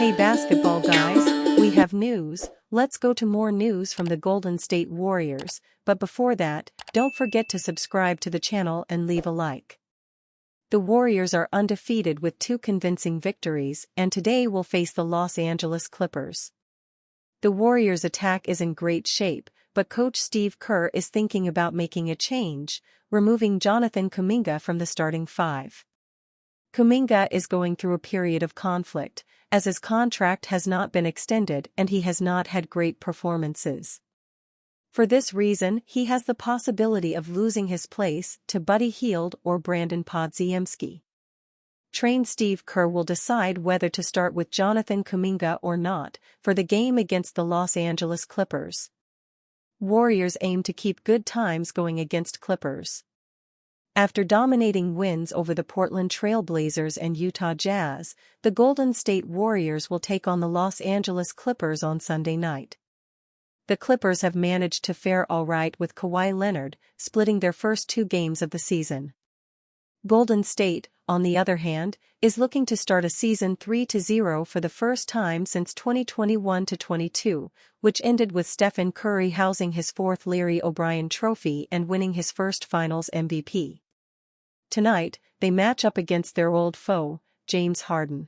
Hey basketball guys, we have news. Let's go to more news from the Golden State Warriors, but before that, don't forget to subscribe to the channel and leave a like. The Warriors are undefeated with 2 convincing victories and today will face the Los Angeles Clippers. The Warriors' attack is in great shape, but coach Steve Kerr is thinking about making a change, removing Jonathan Kuminga from the starting 5. Kuminga is going through a period of conflict, as his contract has not been extended and he has not had great performances. For this reason, he has the possibility of losing his place to Buddy Hield or Brandon Podziemski. Trainer Steve Kerr will decide whether to start with Jonathan Kuminga or not for the game against the Los Angeles Clippers. Warriors aim to keep good times going against Clippers. After dominating wins over the Portland Trail Blazers and Utah Jazz, the Golden State Warriors will take on the Los Angeles Clippers on Sunday night. The Clippers have managed to fare all right with Kawhi Leonard, splitting their first 2 games of the season. Golden State, on the other hand, is looking to start a season 3-0 for the first time since 2021-22, which ended with Stephen Curry housing his 4th Larry O'Brien Trophy and winning his first Finals MVP. Tonight, they match up against their old foe, James Harden.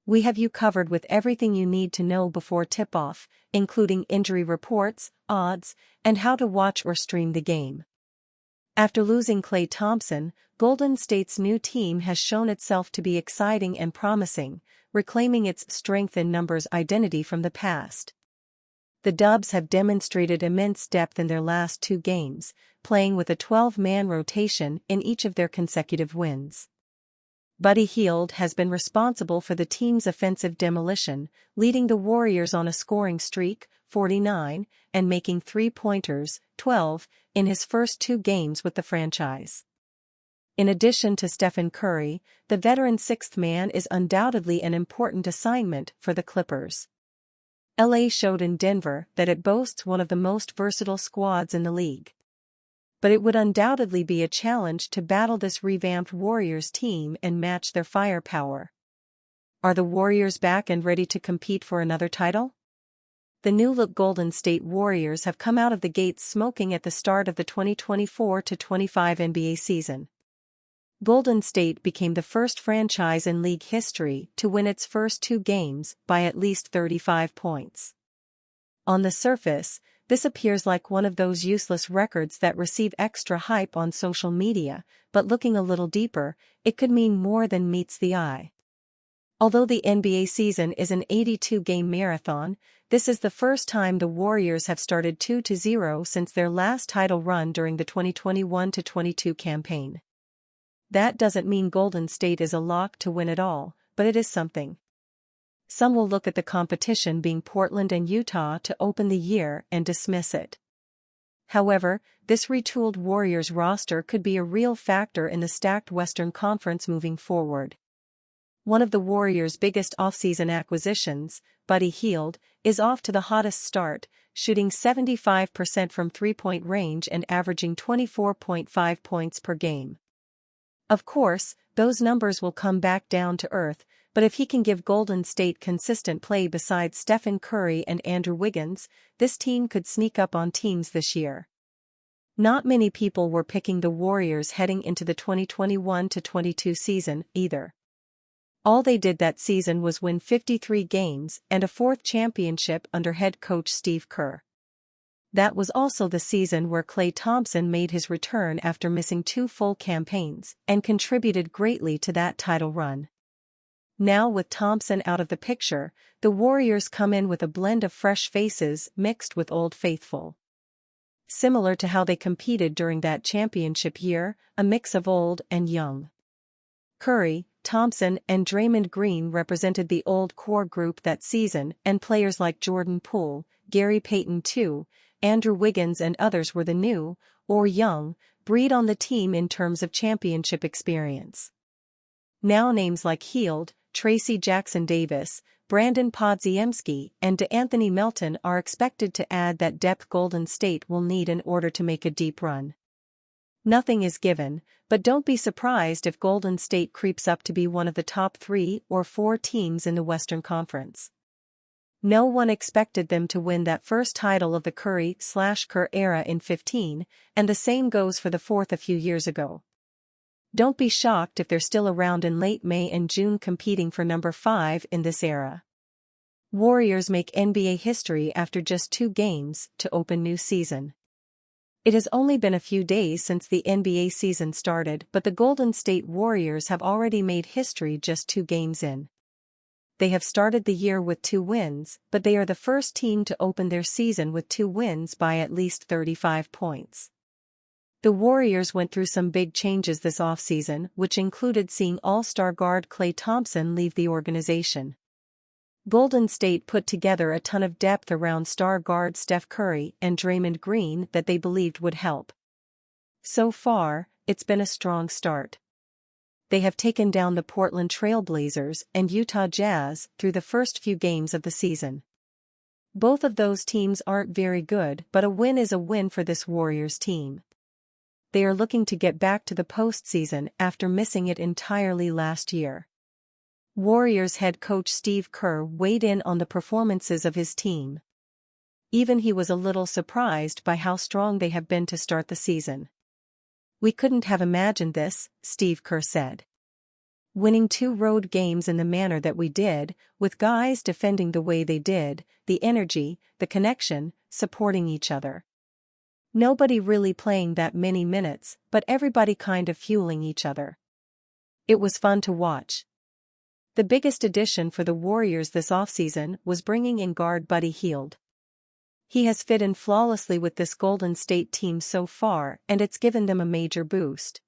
We have you covered with everything you need to know before tip-off, including injury reports, odds, and how to watch or stream the game. After losing Klay Thompson, Golden State's new team has shown itself to be exciting and promising, reclaiming its strength in numbers identity from the past. The Dubs have demonstrated immense depth in their last 2 games, playing with a 12-man rotation in each of their consecutive wins. Buddy Hield has been responsible for the team's offensive demolition, leading the Warriors on a scoring streak, 49, and making 3-pointers, 12, in his first 2 games with the franchise. In addition to Stephen Curry, the veteran 6th man is undoubtedly an important assignment for the Clippers. LA showed in Denver that it boasts one of the most versatile squads in the league. But it would undoubtedly be a challenge to battle this revamped Warriors team and match their firepower. Are the Warriors back and ready to compete for another title? The new-look Golden State Warriors have come out of the gates smoking at the start of the 2024-25 NBA season. Golden State became the first franchise in league history to win its first 2 games by at least 35 points. On the surface, this appears like one of those useless records that receive extra hype on social media, but looking a little deeper, it could mean more than meets the eye. Although the NBA season is an 82-game marathon, this is the first time the Warriors have started 2-0 since their last title run during the 2021-22 campaign. That doesn't mean Golden State is a lock to win it all, but it is something. Some will look at the competition being Portland and Utah to open the year and dismiss it. However, this retooled Warriors roster could be a real factor in the stacked Western Conference moving forward. One of the Warriors' biggest offseason acquisitions, Buddy Hield, is off to the hottest start, shooting 75% from 3-point range and averaging 24.5 points per game. Of course, those numbers will come back down to earth, but if he can give Golden State consistent play beside Stephen Curry and Andrew Wiggins, this team could sneak up on teams this year. Not many people were picking the Warriors heading into the 2021-22 season, either. All they did that season was win 53 games and a 4th championship under head coach Steve Kerr. That was also the season where Klay Thompson made his return after missing 2 full campaigns and contributed greatly to that title run. Now with Thompson out of the picture, the Warriors come in with a blend of fresh faces mixed with old faithful. Similar to how they competed during that championship year, a mix of old and young. Curry, Thompson and Draymond Green represented the old core group that season, and players like Jordan Poole, Gary Payton II, Andrew Wiggins and others were the new, or young, breed on the team in terms of championship experience. Now names like Hield, Tracy Jackson-Davis, Brandon Podziemski and DeAnthony Melton are expected to add that depth Golden State will need in order to make a deep run. Nothing is given, but don't be surprised if Golden State creeps up to be one of the top 3 or 4 teams in the Western Conference. No one expected them to win that first title of the Curry/Kerr era in 15, and the same goes for the fourth a few years ago. Don't be shocked if they're still around in late May and June competing for number 5 in this era. Warriors make NBA history after just 2 games to open new season. It has only been a few days since the NBA season started, but the Golden State Warriors have already made history just 2 games in. They have started the year with 2 wins, but they are the first team to open their season with 2 wins by at least 35 points. The Warriors went through some big changes this offseason, which included seeing All-Star guard Klay Thompson leave the organization. Golden State put together a ton of depth around star guard Steph Curry and Draymond Green that they believed would help. So far, it's been a strong start. They have taken down the Portland Trail Blazers and Utah Jazz through the first few games of the season. Both of those teams aren't very good, but a win is a win for this Warriors team. They are looking to get back to the postseason after missing it entirely last year. Warriors head coach Steve Kerr weighed in on the performances of his team. Even he was a little surprised by how strong they have been to start the season. "We couldn't have imagined this," Steve Kerr said. "Winning 2 road games in the manner that we did, with guys defending the way they did, the energy, the connection, supporting each other. Nobody really playing that many minutes, but everybody kind of fueling each other. It was fun to watch." The biggest addition for the Warriors this offseason was bringing in guard Buddy Hield. He has fit in flawlessly with this Golden State team so far, and it's given them a major boost.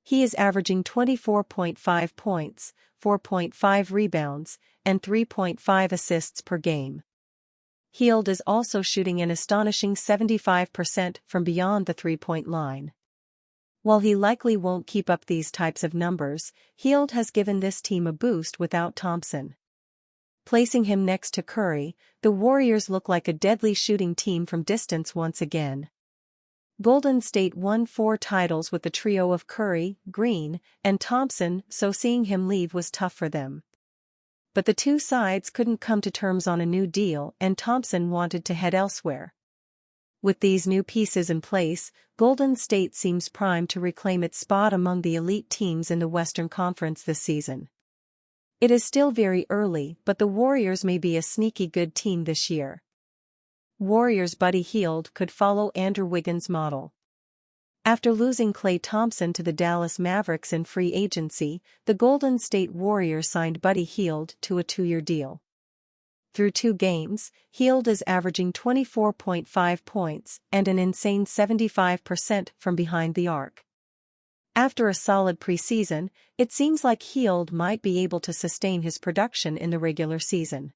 He is averaging 24.5 points, 4.5 rebounds, and 3.5 assists per game. Hield is also shooting an astonishing 75% from beyond the 3-point line. While he likely won't keep up these types of numbers, Hield has given this team a boost without Thompson. Placing him next to Curry, the Warriors look like a deadly shooting team from distance once again. Golden State won 4 titles with the trio of Curry, Green, and Thompson, so seeing him leave was tough for them. But the 2 sides couldn't come to terms on a new deal, and Thompson wanted to head elsewhere. With these new pieces in place, Golden State seems primed to reclaim its spot among the elite teams in the Western Conference this season. It is still very early, but the Warriors may be a sneaky good team this year. Warriors Buddy Hield could follow Andrew Wiggins' model. After losing Klay Thompson to the Dallas Mavericks in free agency, the Golden State Warriors signed Buddy Hield to a 2-year deal. Through 2 games, Hield is averaging 24.5 points and an insane 75% from behind the arc. After a solid preseason, it seems like Hield might be able to sustain his production in the regular season.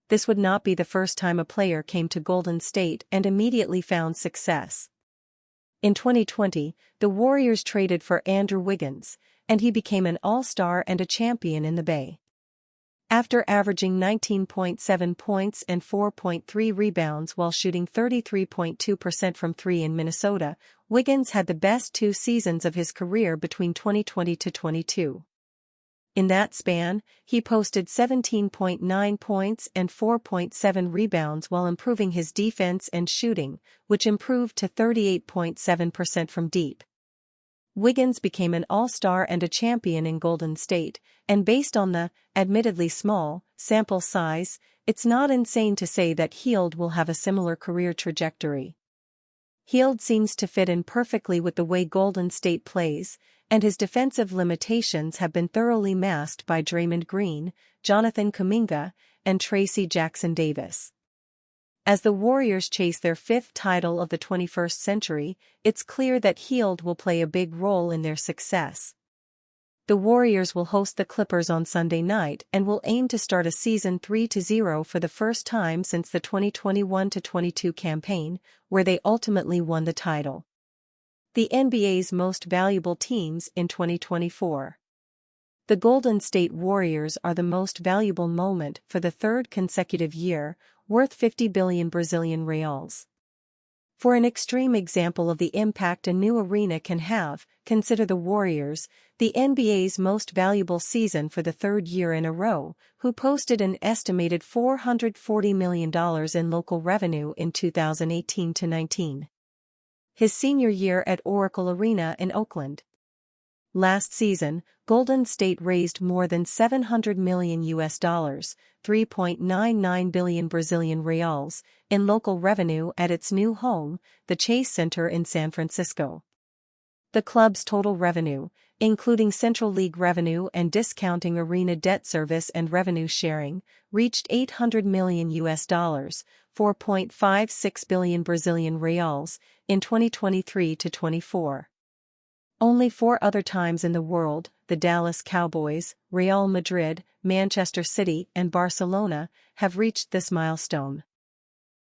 This would not be the first time a player came to Golden State and immediately found success. In 2020, the Warriors traded for Andrew Wiggins, and he became an all-star and a champion in the Bay. After averaging 19.7 points and 4.3 rebounds while shooting 33.2% from 3 in Minnesota, Wiggins had the best 2 seasons of his career between 2020 to 22. In that span, he posted 17.9 points and 4.7 rebounds while improving his defense and shooting, which improved to 38.7% from deep. Wiggins became an all-star and a champion in Golden State, and based on the, admittedly small, sample size, it's not insane to say that Hield will have a similar career trajectory. Hield seems to fit in perfectly with the way Golden State plays, and his defensive limitations have been thoroughly masked by Draymond Green, Jonathan Kuminga, and Tracy Jackson-Davis. As the Warriors chase their 5th title of the 21st century, it's clear that Hield will play a big role in their success. The Warriors will host the Clippers on Sunday night and will aim to start a season 3-0 for the first time since the 2021-22 campaign, where they ultimately won the title. The NBA's most valuable teams in 2024. The Golden State Warriors are the most valuable moment for the 3rd consecutive year, worth 50 billion Brazilian reals. For an extreme example of the impact a new arena can have, consider the Warriors, the NBA's most valuable season for the third year in a row, who posted an estimated $440 million in local revenue in 2018-19. His senior year at Oracle Arena in Oakland. Last season, Golden State raised more than $700 million (3.99 billion Brazilian reals) in local revenue at its new home, the Chase Center in San Francisco. The club's total revenue, including Central League revenue and discounting arena debt service and revenue sharing, reached $800 million (4.56 billion Brazilian reals) in 2023-24. Only 4 other times in the world, the Dallas Cowboys, Real Madrid, Manchester City and Barcelona, have reached this milestone.